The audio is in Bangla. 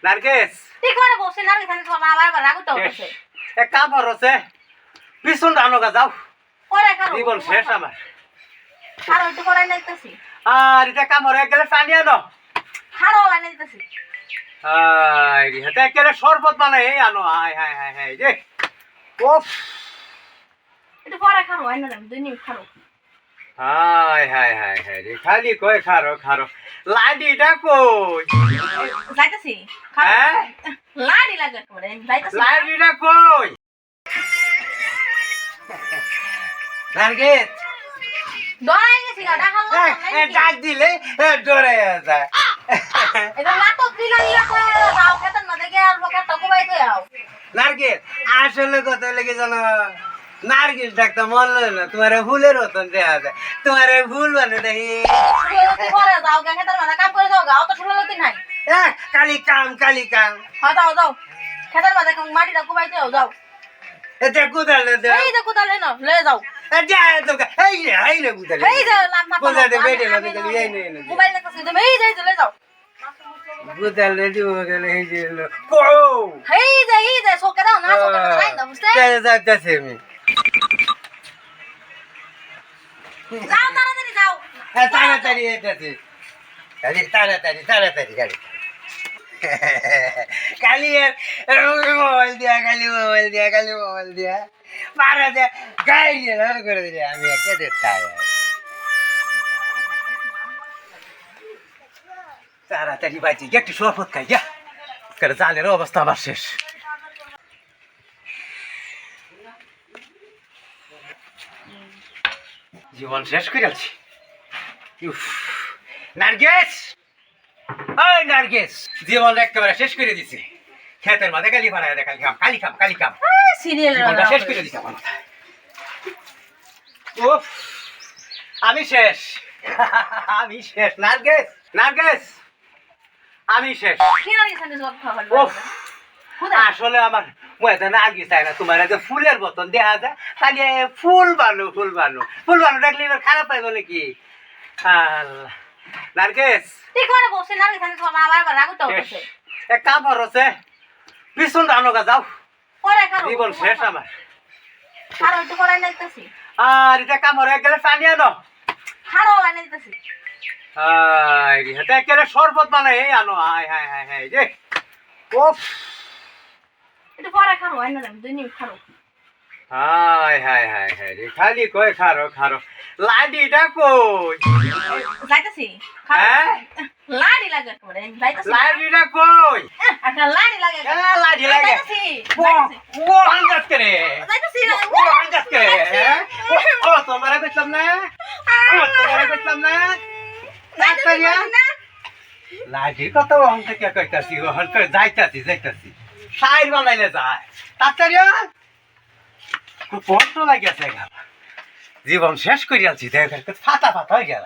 নারকেস ঠিক করে বসে নারকেস আমি তোমার আবার রাগুটা উঠেছে এক কাম করছে পিছন রানোগা যাও পরে খাবো জীবন শেষ আমার আর একটু পরে নাইতেছি আর এটা কাম হয়ে গেলে পানি আনো হাড়ো বানিয়ে দিতেছি এটা গেলে শরবত মানে এই আনো হাই হাই হাই হাই যে ওফ একটু পরে খাবো আইনা দেন 2 মিনিট খাবো হাই হাই হাই হাই রে খালি কই খারো খারো লাডিটা কই যাইতেছি হ্যাঁ লাড়ি লাগে পরে যাইতেছি লাডিটা কই নারকেস দড়াই গেছি গাডা খাবো ডাক দিলে ডরে যায় এটা নাটক দিলা যাও খেতেন না দেখে আর বকা টকবাই তো যাও নারকেল আসলে কথা লেগে জানো নারকেল ডাক্তার মন না তোমার ফুলের মতন দেয়া যায় তোমার ফুল বানে দেখি পরে যাও খেতেন না কাম করে যাও গাও তো শুনলতি নাই কালি কাম হ্যাঁ যাও যাও খেতেন না দেখো মাটিটা কুবাই তো যাও এটা কোথায় দে এই দেখো তাহলে না লয়ে যাও এই রে কোথায় এই যে লাম্বা কোথায় দে বেটে না দেখলি এই নে মোবাইল দেখতেছি তুমি এই যে লয়ে যাও কোথায় লে দিব গেলে এই যে কো এই যে সোকে দাও না সোকে দাও রাই না বুঝতে যাইতাছি আমি যাও তাড়াতাড়ি যাও তাড়াতাড়ি এটাছি তাড়াতাড়ি গাড়ি কালি মোবাইল দিয়া পারা দে গাড়ি করে দিলে আমি একটা দেখতাম তাড়াতাড়ি বাঁচি একটু শরবত খাই যা করে জালের অবস্থা আমার শেষ জীবন শেষ করে আছি নার্গিস ওই নার্গিস জীবন একেবারে শেষ করে দিছি খেতের মাঝে কালি বানায় দে কালি খাম সিরিয়াল জীবনটা শেষ করে দিছি আমার মাথায় উফ আমি শেষ নার্গিস আমি শেষ কি না এখানে জব খাবার উফ আসলে আমার ময়দা নার্গিস তাই না তোমার যে ফুলের বোতল দেয়া যায় খালি ফুল বানো দেখলে এবার খারাপ পাইবো নাকি আল্লাহ নার্গিস ঠিক করে বসে নারকেস আমি তোমার আবার রাগুটা উঠেছে এক কাম করছে পিছন রানোগা যাও পরে খাবো জীবন শেষ আমার আর একটু পরে নাইতেছি আর এটা কাম হয়ে গেলে পানি আনো হাড়ো বানিয়ে দিতেছি এটা গেলে শরবত মানে এই আনো হাই হাই হাই হাই যে ওফ একটু পরে খাবো আইনা দেন 2 মিনিট খাবো হাই হাই হাই হাই রে খালি কই খারো লাডিটা কই যাইতেছি হ্যাঁ লাড়ি লাগে পরে যাইতেছি লাডিটা কই একটা লাড়ি লাগে লাডি লাগে যাইতেছি ও আন্দাজ করে যাইতেছি ও আন্দাজ করে ও তোমারে কইতাম না যাইতেছি লাডির কথা ওখান থেকে কইতাছি ওখান করে যাইতাছি সাইড বানাইলে যায় তাড়াতাড়ি খুব কষ্ট লাগিয়েছে জীবন শেষ করিয়াছি দেখ ফাটা হয়ে গেল